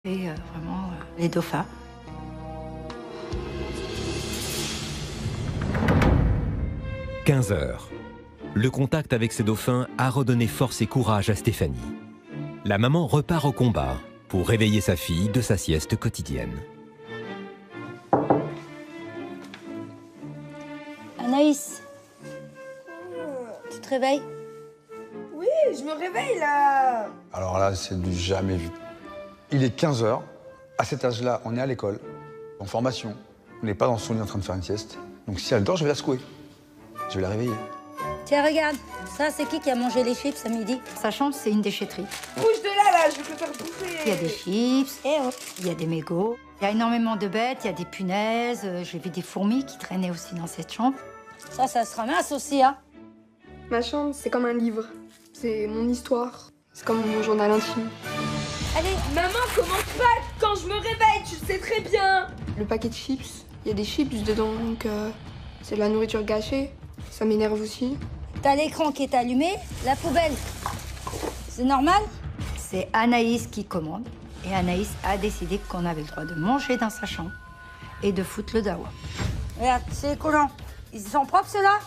Et vraiment, les dauphins. « 15 heures. Le contact avec ces dauphins a redonné force et courage à Stéphanie. La maman repart au combat pour réveiller sa fille de sa sieste quotidienne. Anaïs, tu te réveilles? Oui, je me réveille là. Alors là, c'est du jamais vu. Il est 15 heures. À cet âge-là, on est à l'école, en formation. On n'est pas dans son lit en train de faire une sieste. Donc si elle dort, je vais la secouer. Je vais la réveiller. Tiens, regarde, ça c'est qui a mangé les chips à midi? Sa chambre, c'est une déchetterie. Bouge de là, je vais te faire bouffer. Il y a des chips, Eh ouais. il y a des mégots, il y a énormément de bêtes, il y a des punaises. J'ai vu des fourmis qui traînaient aussi dans cette chambre. Ça se ramasse aussi, hein. Ma chambre, c'est comme un livre. C'est mon histoire. C'est comme mon journal intime. Allez, Maman, commence pas quand je me réveille, tu le sais très bien. Le paquet de chips, il y a des chips dedans, donc c'est de la nourriture gâchée. Ça m'énerve aussi. t'as l'écran qui est allumé, la poubelle. C'est normal? C'est Anaïs qui commande. Et Anaïs a décidé qu'on avait le droit de manger dans sa chambre et de foutre le dawa. Regarde, c'est les collants. Ils sont propres ceux-là?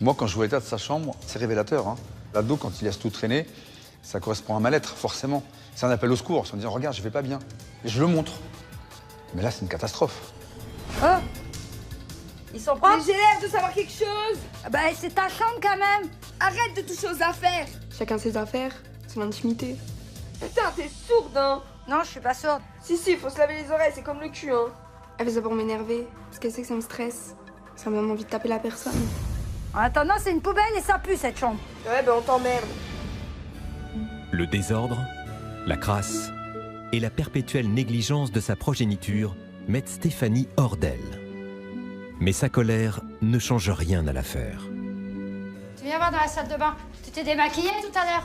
Moi, quand je vois l'état de sa chambre, c'est révélateur. Hein. L'ado, quand il laisse tout traîner, ça correspond à un mal-être, forcément. C'est un appel au secours, c'est en disant « Regarde, je vais pas bien ». Et je le montre. Mais là, c'est une catastrophe. Oh, ils sont propres? j'ai l'air de savoir quelque chose. Bah, c'est ta chambre quand même. Arrête de toucher aux affaires. Chacun ses affaires, son intimité. Putain, t'es sourde, hein. Non, je suis pas sourde. Si, faut se laver les oreilles, c'est comme le cul, hein. Elle fait ça pour m'énerver, parce qu'elle sait que ça me stresse. Ça me donne envie de taper la personne. En attendant, c'est une poubelle et ça pue cette chambre. Ouais, ben on t'emmerde. Le désordre, la crasse et la perpétuelle négligence de sa progéniture mettent Stéphanie hors d'elle. Mais sa colère ne change rien à l'affaire. Tu viens voir dans la salle de bain. Tu t'es démaquillée tout à l'heure?